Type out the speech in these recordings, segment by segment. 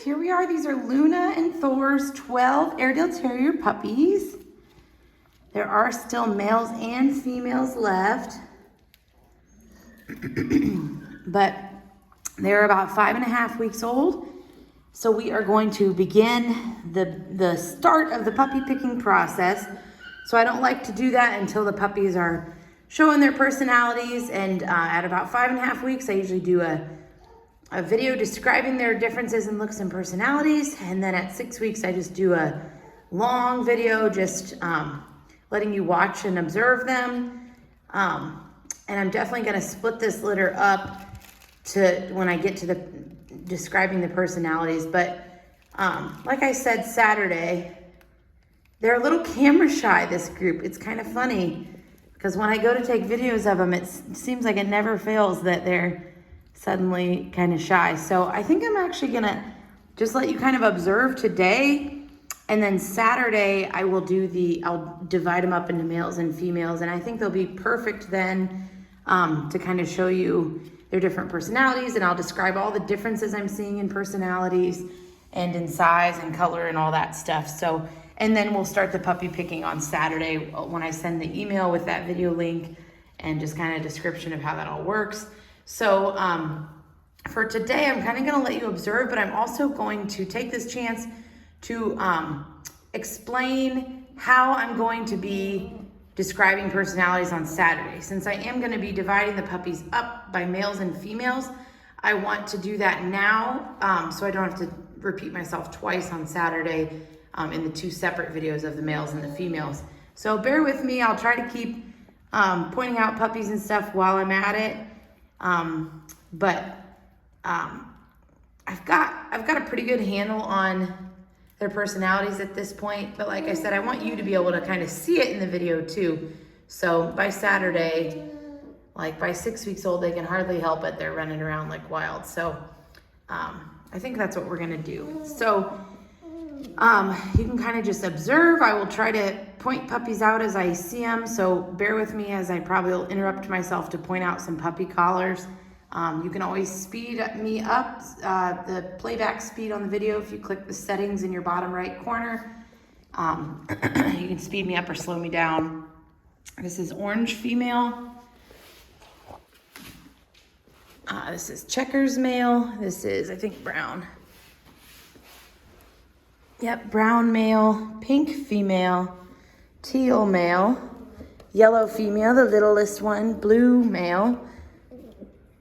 here we are. These are Luna and Thor's 12 Airedale Terrier puppies. There are still males and females left. But they're about 5.5 weeks old. So we are going to begin the start of the puppy picking process. So I don't like to do that until the puppies are showing their personalities. And at about 5.5 weeks, I usually do a video describing their differences in looks and personalities. And then at 6 weeks, I just do a long video just letting you watch and observe them. And I'm definitely gonna split this litter up to when I get to the describing the personalities. But like I said Saturday, they're a little camera shy, this group. It's kind of funny because when I go to take videos of them, it seems like it never fails that they're suddenly kind of shy. So I think I'm actually gonna just let you kind of observe today, and then Saturday I'll divide them up into males and females, and I think they'll be perfect then to kind of show you their different personalities, and I'll describe all the differences I'm seeing in personalities and in size and color and all that stuff. So, and then we'll start the puppy picking on Saturday when I send the email with that video link and just kind of description of how that all works. So for today, I'm kind of going to let you observe, but I'm also going to take this chance to explain how I'm going to be describing personalities on Saturday. Since I am going to be dividing the puppies up by males and females, I want to do that now so I don't have to repeat myself twice on Saturday in the two separate videos of the males and the females. So bear with me. I'll try to keep pointing out puppies and stuff while I'm at it. I've got a pretty good handle on their personalities at this point, but like I said, I want you to be able to kind of see it in the video too. So by Saturday, like by 6 weeks old, they can hardly help it. They're running around like wild. So I think that's what we're gonna do. So you can kind of just observe. I will try to point puppies out as I see them. So bear with me as I probably will interrupt myself to point out some puppy collars. You can always speed me up the playback speed on the video if you click the settings in your bottom right corner. You can speed me up or slow me down. This is orange female. This is checkers male. This is, I think, brown. Yep, brown male, pink female, teal male, yellow female, the littlest one, blue male.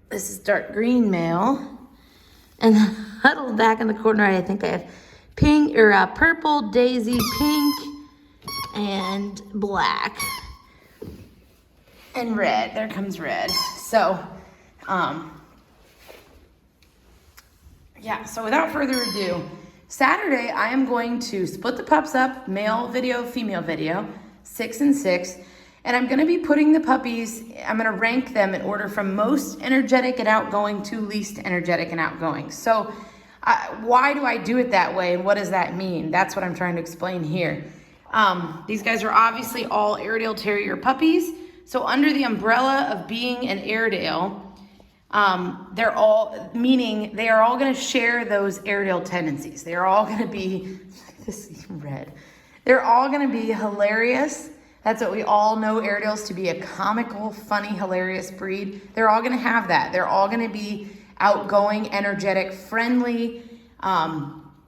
This is dark green male. And huddled back in the corner, I think I have pink or purple, daisy, pink, and black. And red. There comes red. So, yeah, so without further ado, Saturday I am going to split the pups up, male video, female video, 6 and 6. And I'm gonna be putting the puppies, I'm gonna rank them in order from most energetic and outgoing to least energetic and outgoing. So why do I do it that way, and what does that mean? That's what I'm trying to explain here. These guys are obviously all Airedale Terrier puppies. So under the umbrella of being an Airedale, they're all, meaning they are all gonna share those Airedale tendencies. They're all gonna be, this is red. They're all gonna be hilarious. That's what we all know Airedales to be, a comical, funny, hilarious breed. They're all gonna have that. They're all gonna be outgoing, energetic, friendly,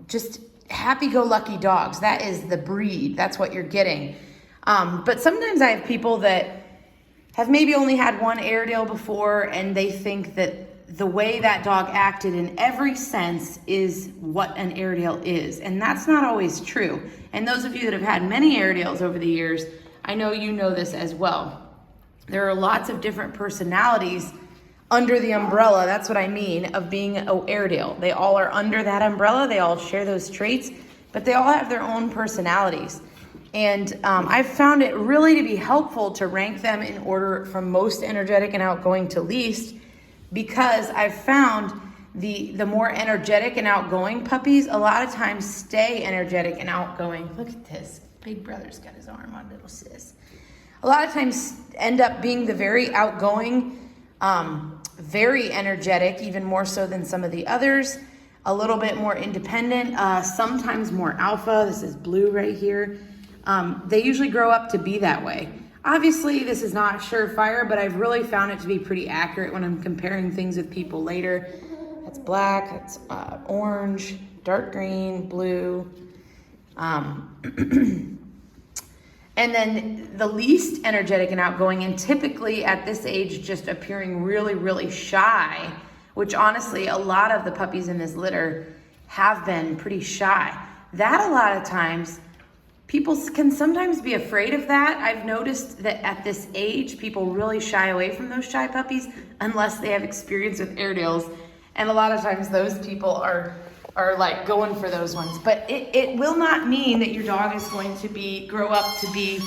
just happy-go-lucky dogs. That is the breed. That's what you're getting. But sometimes I have people that have maybe only had one Airedale before, and they think that the way that dog acted in every sense is what an Airedale is. And that's not always true. And those of you that have had many Airedales over the years, I know you know this as well. There are lots of different personalities under the umbrella, that's what I mean, of being an Airedale. They all are under that umbrella, they all share those traits, but they all have their own personalities. And I've found it really to be helpful to rank them in order from most energetic and outgoing to least, because I've found the more energetic and outgoing puppies a lot of times stay energetic and outgoing. Look at this. Big brother's got his arm on little sis. A lot of times end up being the very outgoing, very energetic, even more so than some of the others. a little bit more independent, sometimes more alpha. This is blue right here. They usually grow up to be that way. Obviously, this is not surefire, but I've really found it to be pretty accurate when I'm comparing things with people later. That's black, that's orange, dark green, blue. And then the least energetic and outgoing, and typically at this age just appearing really, really shy, which honestly, a lot of the puppies in this litter have been pretty shy. That a lot of times, people can sometimes be afraid of that. I've noticed that at this age, people really shy away from those shy puppies unless they have experience with Airedales. And a lot of times those people are like going for those ones. But it will not mean that your dog is going to grow up to be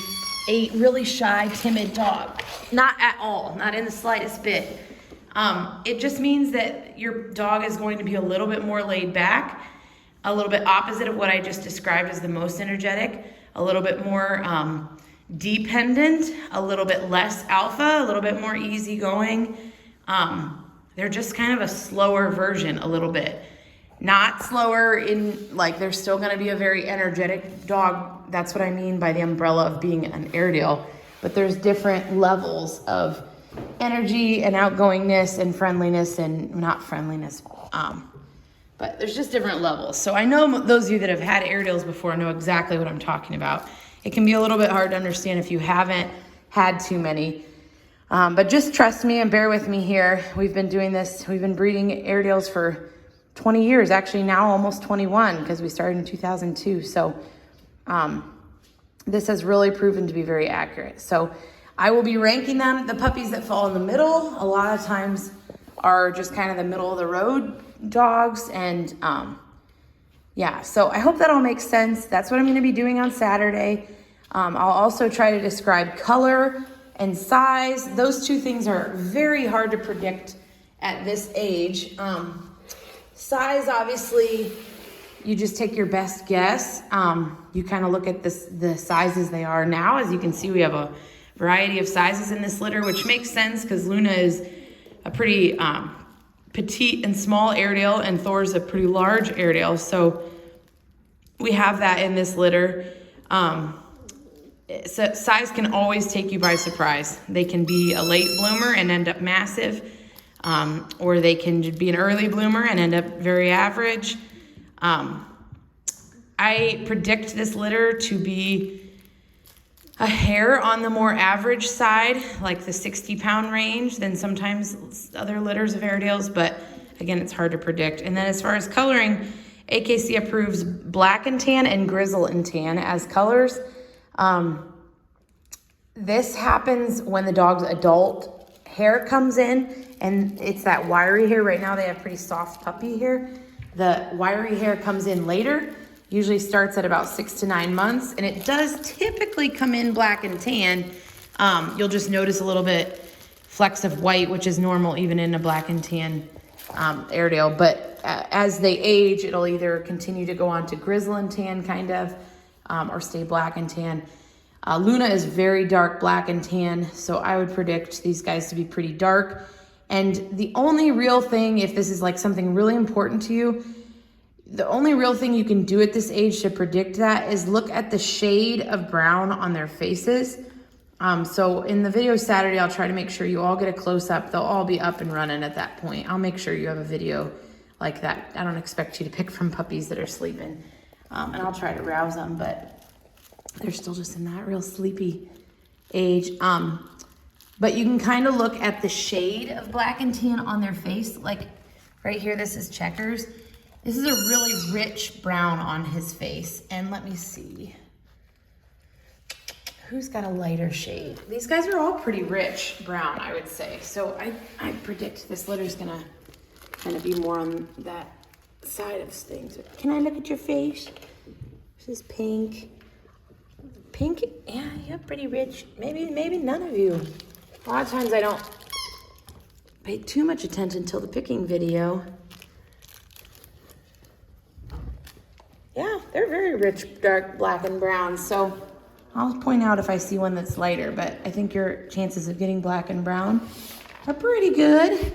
a really shy, timid dog. Not at all, not in the slightest bit. It just means that your dog is going to be a little bit more laid back, a little bit opposite of what I just described as the most energetic, a little bit more dependent, a little bit less alpha, a little bit more easygoing. They're just kind of a slower version, a little bit. Not slower in, like, they're still gonna be a very energetic dog. That's what I mean by the umbrella of being an Airedale. But there's different levels of energy and outgoingness and friendliness and not friendliness. But there's just different levels. So I know those of you that have had Airedales before know exactly what I'm talking about. It can be a little bit hard to understand if you haven't had too many. But just trust me and bear with me here. We've been doing this. We've been breeding Airedales for 20 years, actually now almost 21 because we started in 2002. So this has really proven to be very accurate. So I will be ranking them. The puppies that fall in the middle a lot of times are just kind of the middle of the road dogs. And yeah, so I hope that all makes sense. That's what I'm gonna be doing on Saturday. I'll also try to describe color and size. Those two things are very hard to predict at this age. Size, obviously, you just take your best guess. You kind of look at the sizes they are now. As you can see, we have a variety of sizes in this litter, which makes sense because Luna is a pretty petite and small Airedale, and Thor's a pretty large Airedale. So we have that in this litter. So size can always take you by surprise. They can be a late bloomer and end up massive. Or they can be an early bloomer and end up very average. I predict this litter to be a hair on the more average side, like the 60-pound range than sometimes other litters of Airedales, but again, it's hard to predict. And then as far as coloring, AKC approves black and tan and grizzle and tan as colors. This happens when the dog's adult hair comes in, and it's that wiry hair. Right now they have pretty soft puppy hair. The wiry hair comes in later, usually starts at about 6 to 9 months, and it does typically come in black and tan. You'll just notice a little bit flecks of white, which is normal even in a black and tan Airedale. But as they age, it'll either continue to go on to grizzle and tan kind of, or stay black and tan. Luna is very dark black and tan, so I would predict these guys to be pretty dark. And the only real thing, if this is like something really important to you, the only real thing you can do at this age to predict that is look at the shade of brown on their faces. So in the video Saturday, I'll try to make sure you all get a close-up. They'll all be up and running at that point. I'll make sure you have a video like that. I don't expect you to pick from puppies that are sleeping. And I'll try to rouse them, but they're still just in that real sleepy age. But you can kind of look at the shade of black and tan on their face. Like right here, this is Checkers. This is a really rich brown on his face. And let me see. Who's got a lighter shade? These guys are all pretty rich brown, I would say. So I predict this litter's gonna kind of be more on that side of things. Can I look at your face? This is pink. Pink, yeah, you're pretty rich. Maybe none of you. A lot of times I don't pay too much attention till the picking video. Yeah, they're very rich, dark, black, and brown. So I'll point out if I see one that's lighter, but I think your chances of getting black and brown are pretty good.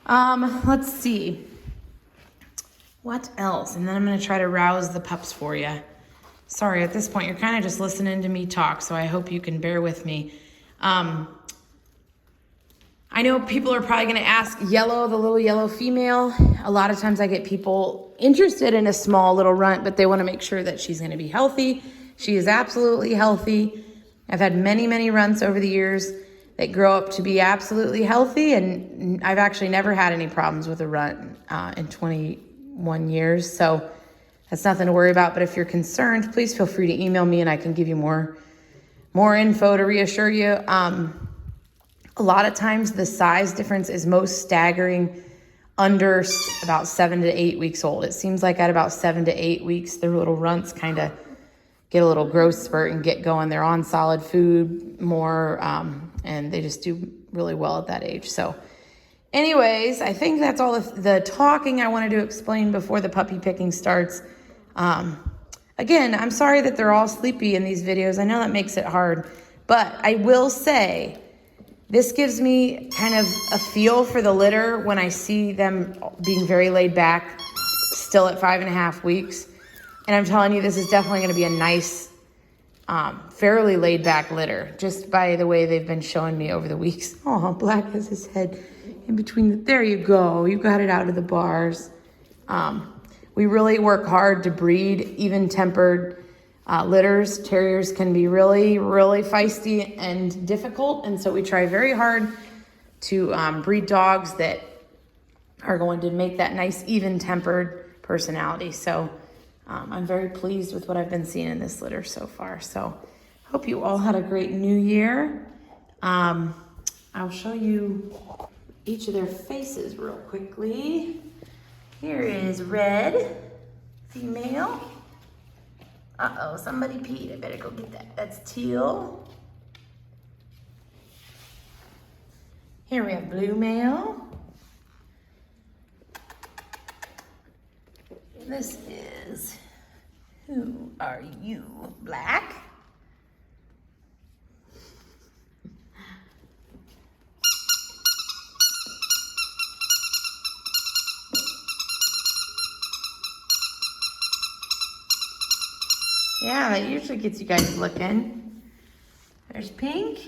Let's see. What else? And then I'm gonna try to rouse the pups for you. Sorry, at this point, you're kind of just listening to me talk, so I hope you can bear with me. I know people are probably gonna ask Yellow, the little yellow female. A lot of times I get people interested in a small little runt, but they wanna make sure that she's gonna be healthy. She is absolutely healthy. I've had many, many runts over the years that grow up to be absolutely healthy, and I've actually never had any problems with a runt in 21 years, so that's nothing to worry about. But if you're concerned, please feel free to email me and I can give you more info to reassure you. A lot of times the size difference is most staggering under about 7 to 8 weeks old. It seems like at about 7 to 8 weeks, their little runts kind of get a little growth spurt and get going. They're on solid food more, and they just do really well at that age. So anyways, I think that's all the talking I wanted to explain before the puppy picking starts. Again, I'm sorry that they're all sleepy in these videos. I know that makes it hard, but I will say this gives me kind of a feel for the litter when I see them being very laid back, still at 5.5 weeks. And I'm telling you, this is definitely going to be a nice, fairly laid back litter, just by the way they've been showing me over the weeks. Oh, Black has his head in between. There you go. You got it out of the bars. We really work hard to breed even-tempered litters. Terriers can be really, really feisty and difficult, and so we try very hard to breed dogs that are going to make that nice, even-tempered personality. So I'm very pleased with what I've been seeing in this litter so far. So hope you all had a great new year. I'll show you each of their faces real quickly. Here is Red, female. Uh-oh, somebody peed. I better go get that. That's Teal. Here we have Blue male. This is, who are you, Black? Yeah, that usually gets you guys looking. There's Pink,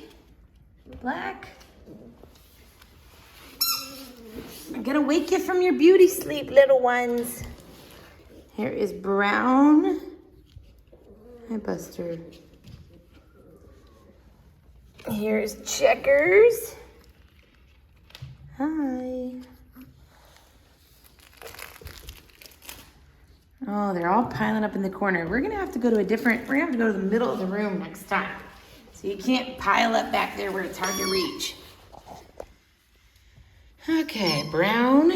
Black. I'm gonna wake you from your beauty sleep, little ones. Here is Brown. Hi, Buster. Here's Checkers. Hi. Oh, they're all piling up in the corner. We're gonna have to go to the middle of the room next time. So you can't pile up back there where it's hard to reach. Okay, Brown,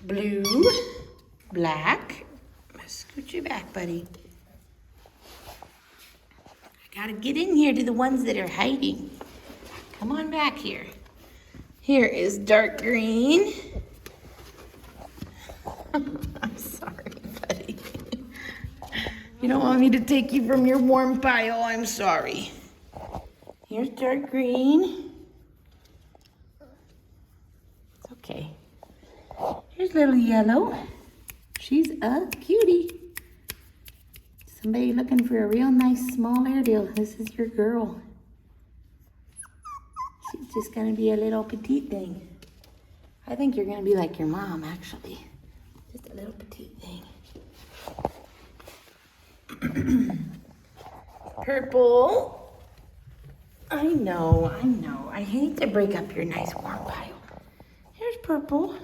Blue, Black. Scoot you back, buddy. I gotta get in here to the ones that are hiding. Come on back here. Here is Dark Green. I'm sorry, buddy. You don't want me to take you from your warm pile. I'm sorry. Here's Dark Green. It's okay. Here's Little Yellow. She's a cutie. Somebody looking for a real nice small Airedale. This is your girl. She's just gonna be a little petite thing. I think you're gonna be like your mom, actually. Just a little petite thing. Purple. I know. I hate to break up your nice warm pile. Here's Purple.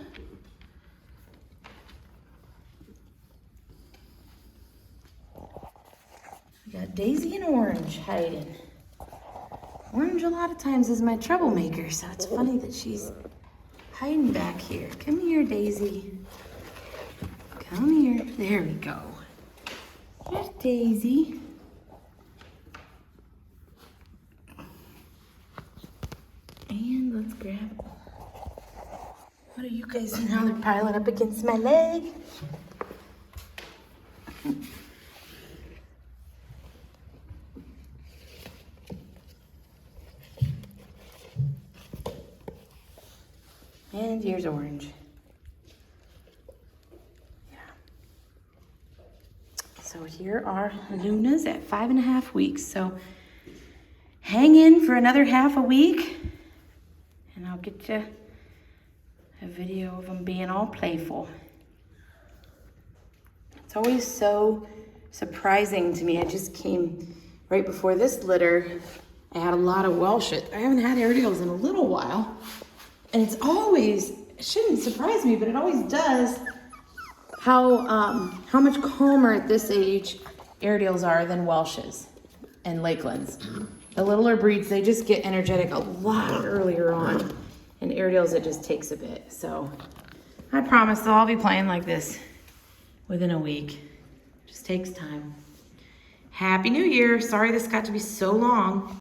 We got Daisy and Orange hiding. Orange a lot of times is my troublemaker, so it's funny that she's hiding back here. Come here, Daisy. Come here. There we go. There's Daisy. And let's grab. What are you guys doing now? They're piling up against my leg. And here's Orange. Yeah. So here are Luna's at 5.5 weeks. So hang in for another half a week and I'll get you a video of them being all playful. It's always so surprising to me. I just came right before this litter. I had a lot of Welshes. I haven't had Airedales in a little while. And it's always, it shouldn't surprise me, but it always does, how much calmer at this age Airedales are than Welshes and Lakelands. The littler breeds, they just get energetic a lot earlier on. And Airedales, it just takes a bit. So I promise they'll all be playing like this within a week. Just takes time. Happy New Year. Sorry this got to be so long.